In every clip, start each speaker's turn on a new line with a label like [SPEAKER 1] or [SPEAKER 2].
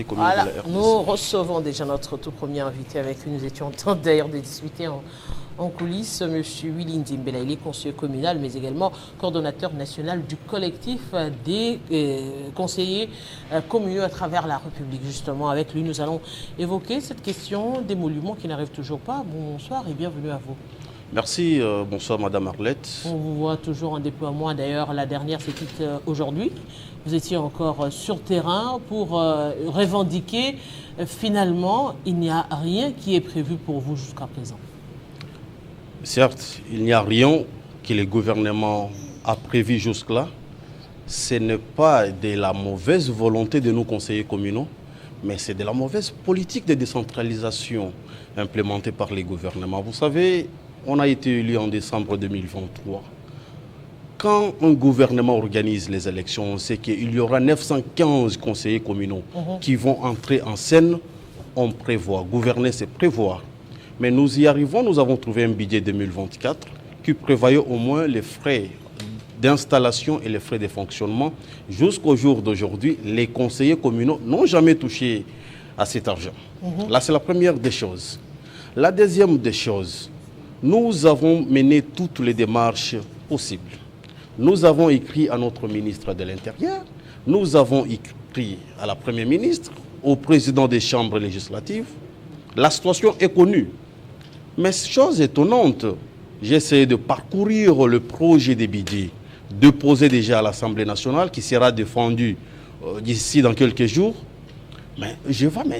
[SPEAKER 1] Voilà, nous recevons déjà notre tout premier invité avec qui nous étions en train d'ailleurs de discuter en coulisses, M. Willy Nzimbela. Il est conseiller communal, mais également coordonnateur national du collectif des conseillers communaux à travers la République. Justement, avec lui, nous allons évoquer cette question d'émoluments qui n'arrive toujours pas. Bonsoir et bienvenue à vous.
[SPEAKER 2] Merci, bonsoir Madame Arlette.
[SPEAKER 1] On vous voit toujours en déploiement. D'ailleurs, la dernière, c'était aujourd'hui. Vous étiez encore sur terrain pour revendiquer. Finalement, il n'y a rien qui est prévu pour vous jusqu'à présent.
[SPEAKER 2] Certes, il n'y a rien que le gouvernement a prévu jusque-là. Ce n'est pas de la mauvaise volonté de nos conseillers communaux, mais c'est de la mauvaise politique de décentralisation implémentée par les gouvernements. Vous savez, on a été élu en décembre 2023. Quand un gouvernement organise les élections, on sait qu'il y aura 915 conseillers communaux qui vont entrer en scène. On prévoit. Gouverner, c'est prévoir. Mais nous y arrivons, nous avons trouvé un budget 2024 qui prévoyait au moins les frais d'installation et les frais de fonctionnement. Jusqu'au jour d'aujourd'hui, les conseillers communaux n'ont jamais touché à cet argent. Là, c'est la première des choses. La deuxième des choses, nous avons mené toutes les démarches possibles. Nous avons écrit à notre ministre de l'Intérieur, nous avons écrit à la Première ministre, au président des chambres législatives. La situation est connue. Mais chose étonnante, j'ai essayé de parcourir le projet de budget déposé déjà à l'Assemblée nationale qui sera défendu d'ici dans quelques jours. Mais je vois, mais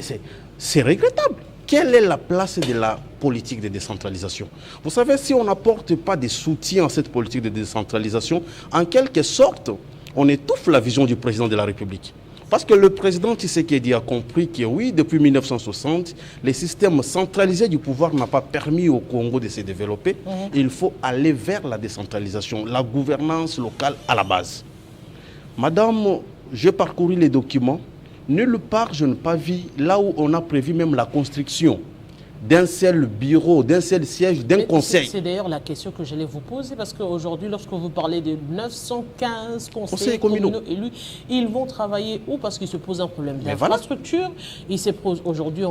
[SPEAKER 2] c'est regrettable. Quelle est la place de la politique de décentralisation? Vous savez, si on n'apporte pas de soutien à cette politique de décentralisation, en quelque sorte, on étouffe la vision du président de la République. Parce que le président Tshisekedi a compris que oui, depuis 1960, le système centralisé du pouvoir n'a pas permis au Congo de se développer. Il faut aller vers la décentralisation, la gouvernance locale à la base. Madame, j'ai parcouru les documents. Nulle part, je n'ai pas vu là où on a prévu même la construction d'un seul bureau, d'un seul siège, d'un conseil.
[SPEAKER 1] C'est d'ailleurs la question que j'allais vous poser, parce qu'aujourd'hui, lorsque vous parlez de 915 conseillers communaux élus, ils vont travailler où? Parce qu'il se pose un problème d'infrastructure. Il se pose aujourd'hui,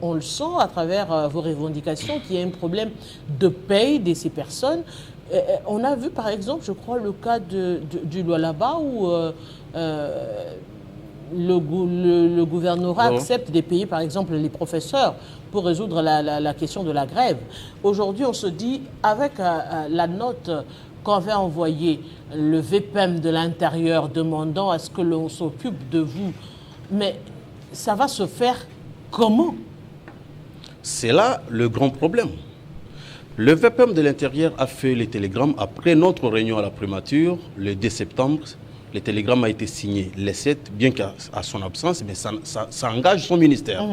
[SPEAKER 1] on le sent à travers vos revendications, qu'il y a un problème de paye de ces personnes. On a vu par exemple, je crois, le cas du Lualaba où le gouvernorat accepte de payer par exemple les professeurs pour résoudre la question de la grève. Aujourd'hui, on se dit, avec la note qu'avait envoyée le VPM de l'Intérieur demandant à ce que l'on s'occupe de vous, mais ça va se faire comment?
[SPEAKER 2] C'est là le grand problème. Le VPM de l'Intérieur a fait les télégrammes après notre réunion à la primature, le 2 septembre. Le télégramme a été signé le 7, bien qu'à son absence, mais ça engage son ministère.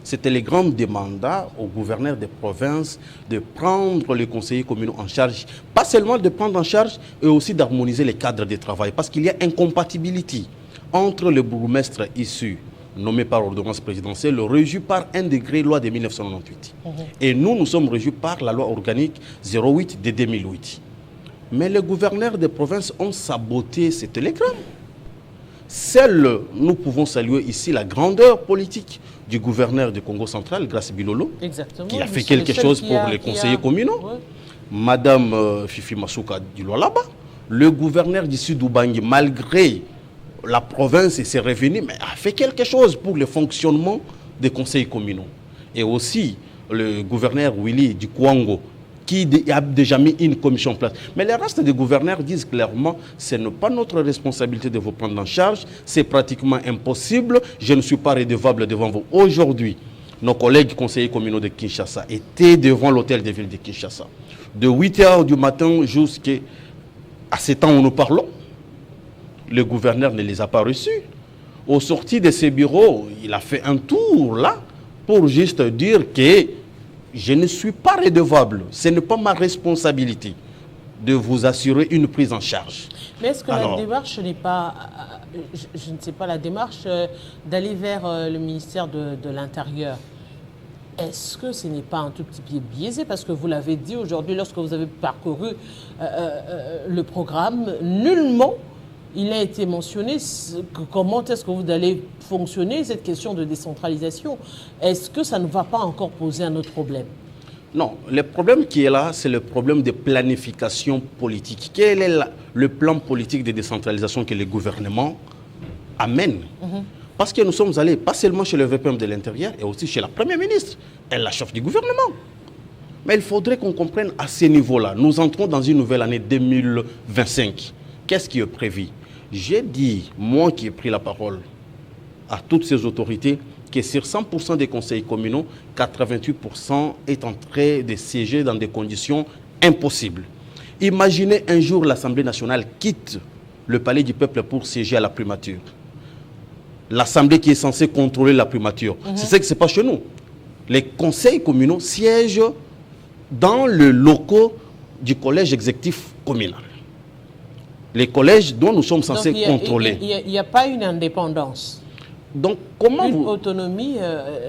[SPEAKER 2] Ce télégramme demanda au gouverneur des provinces de prendre les conseillers communaux en charge, pas seulement de prendre en charge, et aussi d'harmoniser les cadres de travail, parce qu'il y a incompatibilité entre le bourgmestre issu, nommé par ordonnance présidentielle, régi par un décret loi de 1998. Et nous sommes régis par la loi organique 08 de 2008. Mais les gouverneurs des provinces ont saboté ces télégrammes. Seuls, nous pouvons saluer ici la grandeur politique du gouverneur du Congo central, Grace Bilolo, qui a fait quelque chose pour les conseillers communaux. Madame Fifi Masuka du Lualaba, le gouverneur du Sud-Ubangi, malgré la province et ses revenus, mais a fait quelque chose pour le fonctionnement des conseils communaux. Et aussi le gouverneur Willy du Kwango, qui a déjà mis une commission en place. Mais le reste des gouverneurs disent clairement, ce n'est pas notre responsabilité de vous prendre en charge, c'est pratiquement impossible, je ne suis pas redevable devant vous. Aujourd'hui, nos collègues conseillers communaux de Kinshasa étaient devant l'hôtel de ville de Kinshasa. De 8 h du matin jusqu'à ce temps où nous parlons, le gouverneur ne les a pas reçus. Au sorti de ses bureaux, il a fait un tour là pour juste dire que je ne suis pas redevable. Ce n'est pas ma responsabilité de vous assurer une prise en charge.
[SPEAKER 1] Mais est-ce que la démarche n'est pas, je ne sais pas, la démarche d'aller vers le ministère de l'Intérieur, est-ce que ce n'est pas un tout petit peu biaisé? Parce que vous l'avez dit aujourd'hui, lorsque vous avez parcouru le programme, nullement il a été mentionné comment est-ce que vous allez fonctionner cette question de décentralisation. Est-ce que ça ne va pas encore poser un autre problème?
[SPEAKER 2] Non, le problème qui est là, c'est le problème de planification politique. Quel est le plan politique de décentralisation que le gouvernement amène? Parce que nous sommes allés pas seulement chez le VPM de l'Intérieur, et aussi chez la Première ministre et la chef du gouvernement. Mais il faudrait qu'on comprenne à ce niveau-là. Nous entrons dans une nouvelle année 2025. Qu'est-ce qui est prévu? J'ai dit, moi qui ai pris la parole à toutes ces autorités, que sur 100% des conseils communaux, 88% est en train de siéger dans des conditions impossibles. Imaginez un jour l'Assemblée nationale quitte le palais du peuple pour siéger à la primature. L'Assemblée qui est censée contrôler la primature. C'est ce qui se passe chez nous. Les conseils communaux siègent dans le locaux du collège exécutif communal. Les collèges dont nous sommes censés contrôler.
[SPEAKER 1] Il n'y a pas une indépendance.
[SPEAKER 2] Donc, comment
[SPEAKER 1] une autonomie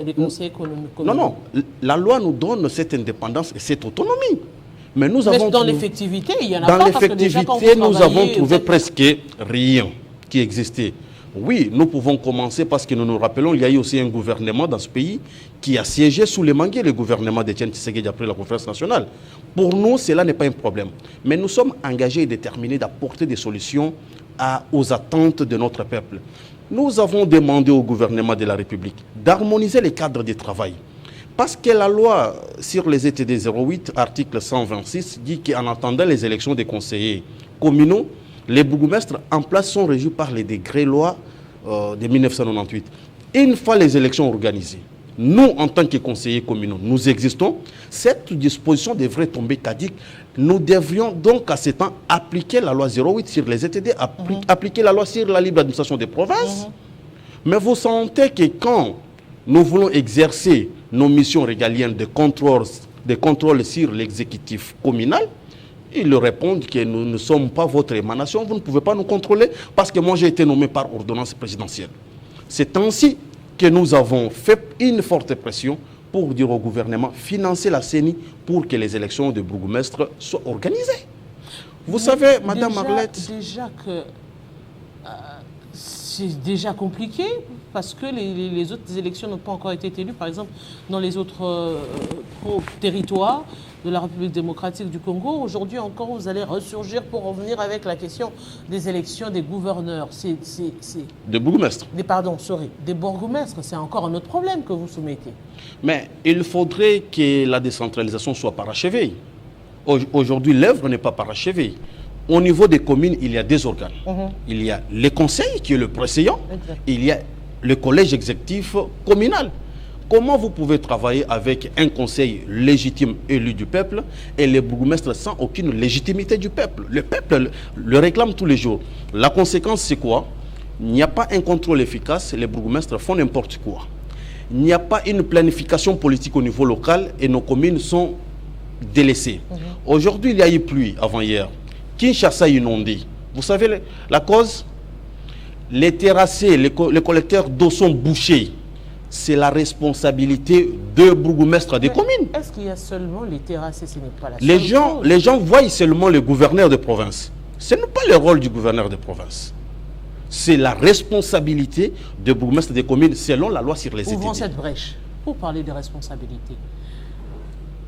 [SPEAKER 1] des conseils communaux.
[SPEAKER 2] Non. La loi nous donne cette indépendance et cette autonomie. Mais nous avons
[SPEAKER 1] dans l'effectivité, il y en a
[SPEAKER 2] pas.
[SPEAKER 1] Dans
[SPEAKER 2] l'effectivité, nous avons trouvé presque rien qui existait. Oui, nous pouvons commencer parce que nous nous rappelons, il y a eu aussi un gouvernement dans ce pays qui a siégé sous les manguiers, le gouvernement d'Étienne Tshisekedi après la conférence nationale. Pour nous, cela n'est pas un problème. Mais nous sommes engagés et déterminés d'apporter des solutions aux attentes de notre peuple. Nous avons demandé au gouvernement de la République d'harmoniser les cadres de travail. Parce que la loi sur les ETD 08, article 126, dit qu'en attendant les élections des conseillers communaux, les bourgmestres en place sont régis par les décrets lois de 1998. Une fois les élections organisées, nous, en tant que conseillers communaux, nous existons. Cette disposition devrait tomber caduque. Nous devrions donc à ce temps appliquer la loi 08 sur les ETD, appliquer la loi sur la libre administration des provinces. Mais vous sentez que quand nous voulons exercer nos missions régaliennes de contrôle sur l'exécutif communal, ils répondent que nous ne sommes pas votre émanation, vous ne pouvez pas nous contrôler parce que moi j'ai été nommé par ordonnance présidentielle. C'est ainsi que nous avons fait une forte pression pour dire au gouvernement financer la CENI pour que les élections de bourgmestre soient organisées. Vous savez, Madame Arlette...
[SPEAKER 1] Déjà que c'est déjà compliqué parce que les autres élections n'ont pas encore été tenues. Par exemple, dans les autres territoires de la République démocratique du Congo, aujourd'hui encore, vous allez ressurgir pour revenir avec la question des élections des gouverneurs.
[SPEAKER 2] Des bourgmestres.
[SPEAKER 1] Des bourgmestres, c'est encore un autre problème que vous soumettez.
[SPEAKER 2] Mais il faudrait que la décentralisation soit parachevée. Aujourd'hui, l'œuvre n'est pas parachevée. Au niveau des communes, il y a des organes. Il y a les conseils, qui est le précédent. Il y a le collège exécutif communal. Comment vous pouvez travailler avec un conseil légitime élu du peuple et les bourgmestres sans aucune légitimité du peuple? Le peuple le réclame tous les jours. La conséquence, c'est quoi? Il n'y a pas un contrôle efficace, les bourgmestres font n'importe quoi. Il n'y a pas une planification politique au niveau local et nos communes sont délaissées. Aujourd'hui, il y a eu pluie avant-hier. Kinshasa inondé. Vous savez la cause? Les terrassés, les collecteurs d'eau sont bouchés. C'est la responsabilité de bourgmestres des communes.
[SPEAKER 1] Est-ce qu'il y a seulement les terrassés? Ce n'est pas la seule chose.
[SPEAKER 2] Les gens voient seulement le gouverneur de province. Ce n'est pas le rôle du gouverneur de province. C'est la responsabilité de bourgmestres des communes selon la loi sur les ETD.
[SPEAKER 1] Ouvrons cette brèche. Pour parler de responsabilité,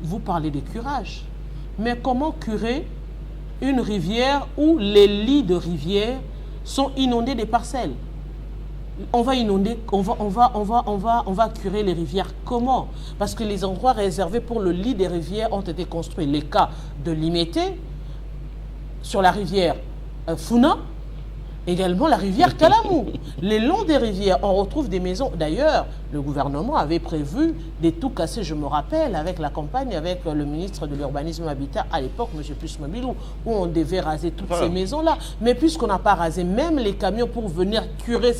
[SPEAKER 1] vous parlez de curage. Mais comment curer une rivière où les lits de rivière sont inondés des parcelles? On va inonder, on va curer les rivières comment? Parce que les endroits réservés pour le lit des rivières ont été construits. Les cas de Limete, sur la rivière Funa, également la rivière Kalamou. Les longs des rivières, on retrouve des maisons. D'ailleurs, le gouvernement avait prévu des tout cassés, je me rappelle, avec la campagne, avec le ministre de l'Urbanisme et Habitat à l'époque, M. Pusmobilou, où on devait raser toutes ces maisons-là. Mais puisqu'on n'a pas rasé, même les camions pour venir curer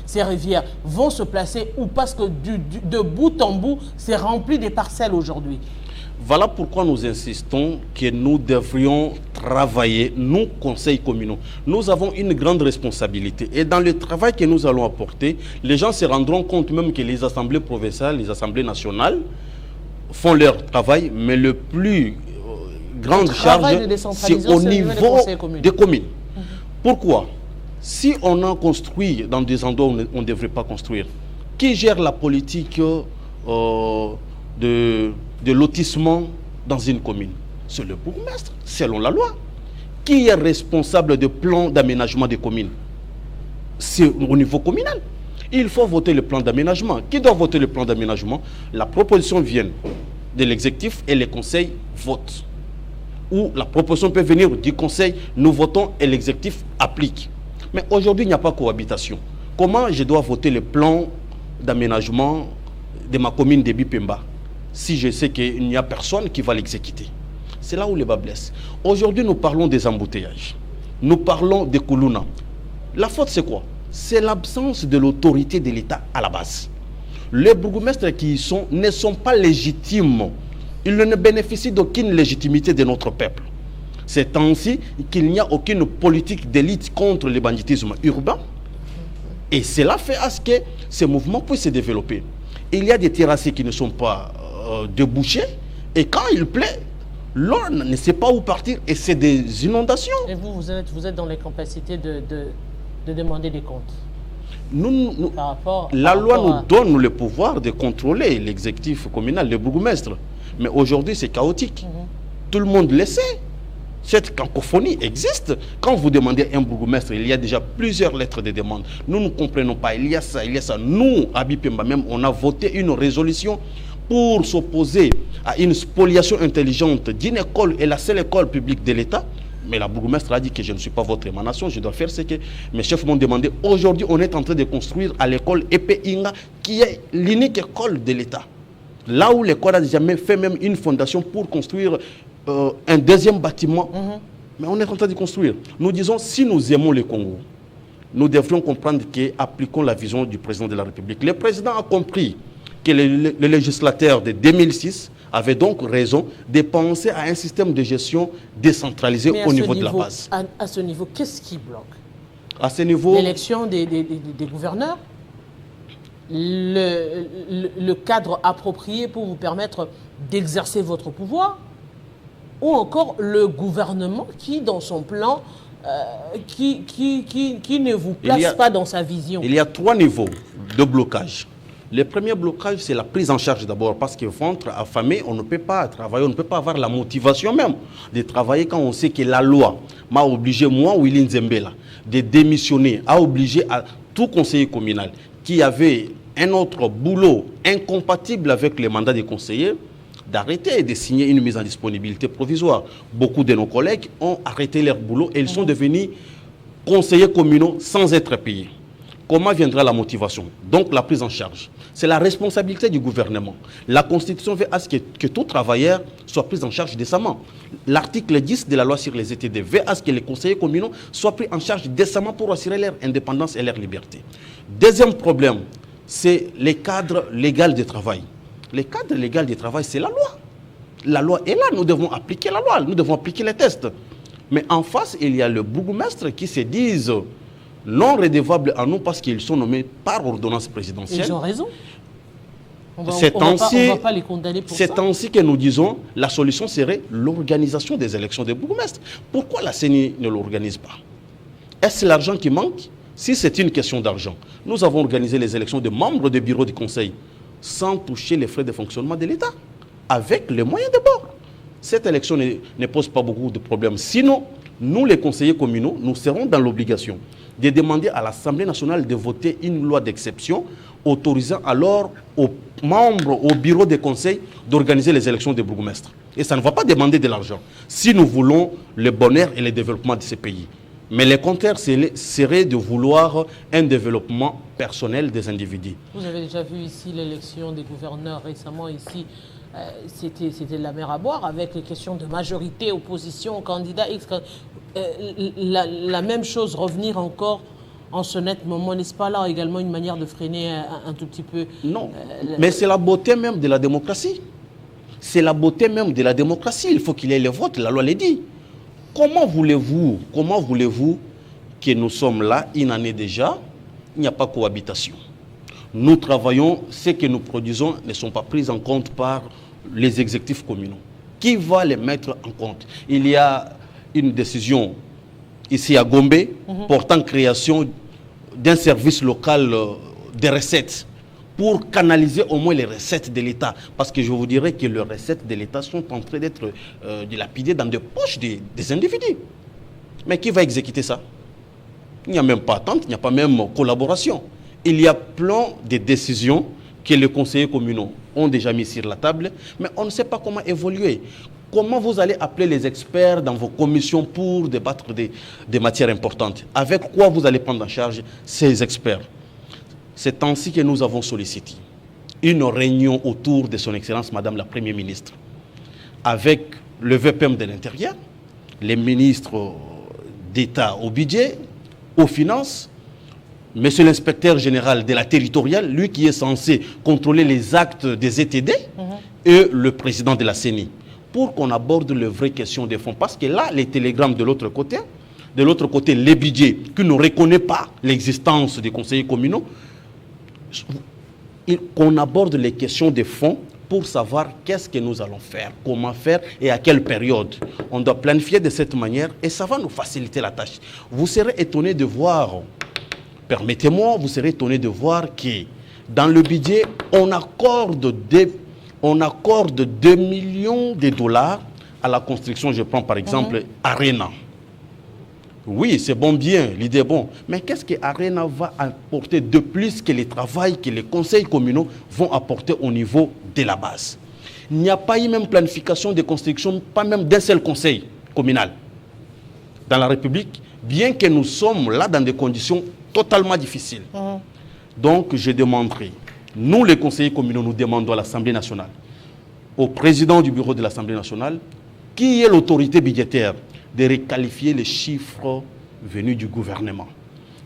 [SPEAKER 1] ces rivières vont se placer où? Parce que de bout en bout, c'est rempli des parcelles aujourd'hui.
[SPEAKER 2] Voilà pourquoi nous insistons que nous devrions travailler, nous, conseils communaux. Nous avons une grande responsabilité. Et dans le travail que nous allons apporter, les gens se rendront compte même que les assemblées provinciales, les assemblées nationales font leur travail, mais le plus grande charge, c'est au niveau des communes. Pourquoi? Si on a construit dans des endroits où on ne devrait pas construire, qui gère la politique de lotissement dans une commune? C'est le bourgmestre, selon la loi. Qui est responsable de plan d'aménagement des communes? C'est au niveau communal. Il faut voter le plan d'aménagement. Qui doit voter le plan d'aménagement? La proposition vient de l'exécutif et les conseils votent. Ou la proposition peut venir du conseil, nous votons et l'exécutif applique. Mais aujourd'hui, il n'y a pas cohabitation. Comment je dois voter le plan d'aménagement de ma commune de Bipemba si je sais qu'il n'y a personne qui va l'exécuter? C'est là où le bas blesse. Aujourd'hui, nous parlons des embouteillages. Nous parlons des Koulouna. La faute, c'est quoi? C'est l'absence de l'autorité de l'État à la base. Les bourgmestres qui y sont ne sont pas légitimes. Ils ne bénéficient d'aucune légitimité de notre peuple. C'est ainsi qu'il n'y a aucune politique d'élite contre le banditisme urbain. Et cela fait à ce que ces mouvements puissent se développer. Il y a des terrassés qui ne sont pas débouchés. Et quand il plaît, l'eau ne sait pas où partir. Et c'est des inondations.
[SPEAKER 1] Et vous êtes dans les capacités de demander des comptes.
[SPEAKER 2] La loi nous donne le pouvoir de contrôler l'exécutif communal, le bourgmestre. Mais aujourd'hui, c'est chaotique. Tout le monde le sait. Cette cacophonie existe. Quand vous demandez un bourgmestre, il y a déjà plusieurs lettres de demande. Nous ne comprenons pas. Il y a ça, il y a ça. Nous, à Bipemba même, on a voté une résolution pour s'opposer à une spoliation intelligente d'une école et la seule école publique de l'État. Mais la bourgmestre a dit que je ne suis pas votre émanation, je dois faire ce que mes chefs m'ont demandé. Aujourd'hui, on est en train de construire à l'école Epé Inga, qui est l'unique école de l'État. Là où l'école a jamais fait même une fondation pour construire un deuxième bâtiment. Mais on est en train de construire. Nous disons, si nous aimons le Congo, nous devrions comprendre qu'appliquons la vision du président de la République. Le président a compris que le législateur de 2006 avait donc raison de penser à un système de gestion décentralisé au niveau de la base.
[SPEAKER 1] À ce niveau, qu'est-ce qui bloque?
[SPEAKER 2] À ce niveau,
[SPEAKER 1] l'élection des gouverneurs, le cadre approprié pour vous permettre d'exercer votre pouvoir, ou encore le gouvernement qui, dans son plan, qui ne vous place pas dans sa vision.
[SPEAKER 2] Il y a 3 niveaux de blocage. Le premier blocage, c'est la prise en charge d'abord, parce que ventre affamé, on ne peut pas travailler, on ne peut pas avoir la motivation même de travailler quand on sait que la loi m'a obligé, moi, Willy Nzembela, de démissionner, a obligé à tout conseiller communal qui avait un autre boulot incompatible avec les mandats des conseillers, d'arrêter et de signer une mise en disponibilité provisoire. Beaucoup de nos collègues ont arrêté leur boulot et ils sont devenus conseillers communaux sans être payés. Comment viendra la motivation? Donc la prise en charge. C'est la responsabilité du gouvernement. La Constitution veut à ce que tout travailleur soit pris en charge décemment. L'article 10 de la loi sur les ETD veut à ce que les conseillers communaux soient pris en charge décemment pour assurer leur indépendance et leur liberté. Deuxième problème, c'est les cadres légaux de travail. Les cadres légaux de travail, c'est la loi. La loi est là, nous devons appliquer la loi, nous devons appliquer les tests. Mais en face, il y a le bourgmestre qui se disent non redevables à nous parce qu'ils sont nommés par ordonnance présidentielle.
[SPEAKER 1] Ils ont raison.
[SPEAKER 2] C'est
[SPEAKER 1] pas les condamner pour ça.
[SPEAKER 2] C'est ainsi que nous disons la solution serait l'organisation des élections des bourgmestres. Pourquoi la CENI ne l'organise pas? Est-ce l'argent qui manque? Si c'est une question d'argent, nous avons organisé les élections de membres du bureau du conseil sans toucher les frais de fonctionnement de l'État, avec les moyens de bord. Cette élection ne pose pas beaucoup de problèmes. Sinon, nous, les conseillers communaux, nous serons dans l'obligation de demander à l'Assemblée nationale de voter une loi d'exception autorisant alors aux membres, au bureau des conseils d'organiser les élections des bourgmestres. Et ça ne va pas demander de l'argent si nous voulons le bonheur et le développement de ces pays. Mais le contraire serait de vouloir un développement personnel des individus.
[SPEAKER 1] Vous avez déjà vu ici l'élection des gouverneurs récemment ici. C'était la mer à boire avec les questions de majorité, opposition, candidat X. La même chose, revenir encore en ce net moment, n'est-ce pas là également une manière de freiner un tout petit peu?
[SPEAKER 2] Non, mais c'est la beauté même de la démocratie. C'est la beauté même de la démocratie. Il faut qu'il y ait le vote, la loi le dit. Comment voulez-vous que nous sommes là, une année déjà, il n'y a pas cohabitation? Nous travaillons, ce que nous produisons ne sont pas pris en compte par les exécutifs communaux. Qui va les mettre en compte? Il y a une décision ici à Gombe, portant création d'un service local des recettes pour canaliser au moins les recettes de l'État. Parce que je vous dirais que les recettes de l'État sont en train d'être dilapidées dans des poches des individus. Mais qui va exécuter ça? Il n'y a même pas attente, il n'y a pas même collaboration. Il y a plein de décisions que les conseillers communaux ont déjà mis sur la table, mais on ne sait pas comment évoluer. Comment vous allez appeler les experts dans vos commissions pour débattre des matières importantes? Avec quoi vous allez prendre en charge ces experts? C'est ainsi que nous avons sollicité une réunion autour de son Excellence Madame la Première ministre, avec le VPM de l'Intérieur, les ministres d'État au budget, aux finances, Monsieur l'inspecteur général de la territoriale, lui qui est censé contrôler les actes des ETD, et le président de la CENI, pour qu'on aborde les vraies questions des fonds. Parce que là, les télégrammes de l'autre côté, les budgets qui ne reconnaissent pas l'existence des conseillers communaux, qu'on aborde les questions des fonds pour savoir qu'est-ce que nous allons faire, comment faire et à quelle période. On doit planifier de cette manière et ça va nous faciliter la tâche. Vous serez étonné de voir, permettez-moi, vous serez étonné de voir que dans le budget, on accorde 2 millions de dollars à la construction. Je prends par exemple Arena. Oui, c'est bon bien, l'idée est bonne. Mais qu'est-ce que Arena va apporter de plus que le travail que les conseils communaux vont apporter au niveau de la base? Il n'y a pas eu même planification de construction, pas même d'un seul conseil communal dans la République, bien que nous sommes là dans des conditions totalement difficiles. Donc, je demanderai, nous les conseillers communaux, nous demandons à l'Assemblée nationale, au président du bureau de l'Assemblée nationale, qui est l'autorité budgétaire, de requalifier les chiffres venus du gouvernement,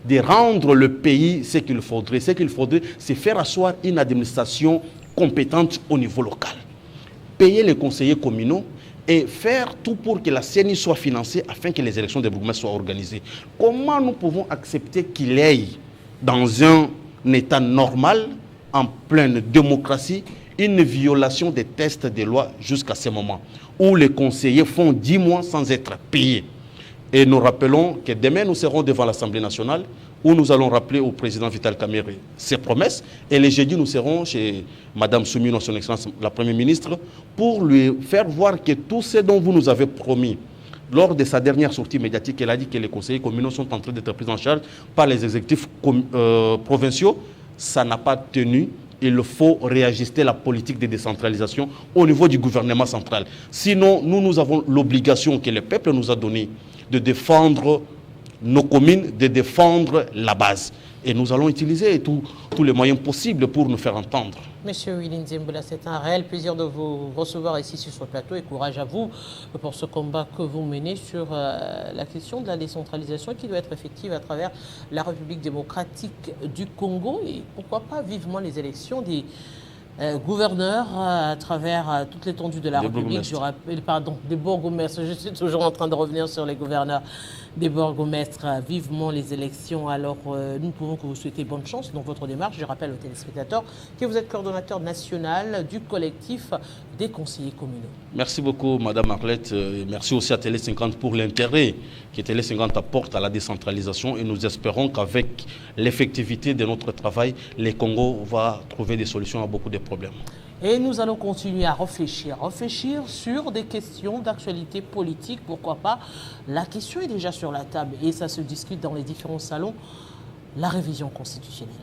[SPEAKER 2] de rendre le pays ce qu'il faudrait. Ce qu'il faudrait, c'est faire asseoir une administration compétente au niveau local, payer les conseillers communaux et faire tout pour que la CENI soit financée afin que les élections des bourgmestres soient organisées. Comment nous pouvons accepter qu'il y ait, dans un État normal, en pleine démocratie, une violation des tests de loi jusqu'à ce moment, où les conseillers font 10 mois sans être payés? Et nous rappelons que demain, nous serons devant l'Assemblée nationale, où nous allons rappeler au président Vital Kamerhe ses promesses. Et le jeudi, nous serons chez Mme Soumino, son Excellence la Première ministre, pour lui faire voir que tout ce dont vous nous avez promis, lors de sa dernière sortie médiatique, elle a dit que les conseillers communaux sont en train d'être pris en charge par les exécutifs provinciaux. Ça n'a pas tenu. Il faut réajuster la politique de décentralisation au niveau du gouvernement central. Sinon, nous avons l'obligation que le peuple nous a donnée de défendre nos communes, de défendre la base. Et nous allons utiliser tous les moyens possibles pour nous faire entendre.
[SPEAKER 1] Monsieur Willy Nzimboula, c'est un réel plaisir de vous recevoir ici sur ce plateau et courage à vous pour ce combat que vous menez sur la question de la décentralisation qui doit être effective à travers la République démocratique du Congo et pourquoi pas vivement les élections des gouverneurs à travers toute l'étendue de la République. Je rappelle, pardon, des bourgmestres. Je suis toujours en train de revenir sur les gouverneurs des bourgmestres. Vivement les élections. Alors, nous pouvons que vous souhaiter bonne chance dans votre démarche. Je rappelle aux téléspectateurs que vous êtes coordonnateur national du collectif des conseillers communaux.
[SPEAKER 2] Merci beaucoup, Madame Arlette. Merci aussi à Télé 50 pour l'intérêt que Télé 50 apporte à la décentralisation. Et nous espérons qu'avec l'effectivité de notre travail, le Congo va trouver des solutions à beaucoup de problèmes.
[SPEAKER 1] Et nous allons continuer à réfléchir sur des questions d'actualité politique, pourquoi pas. La question est déjà sur la table et ça se discute dans les différents salons, la révision constitutionnelle.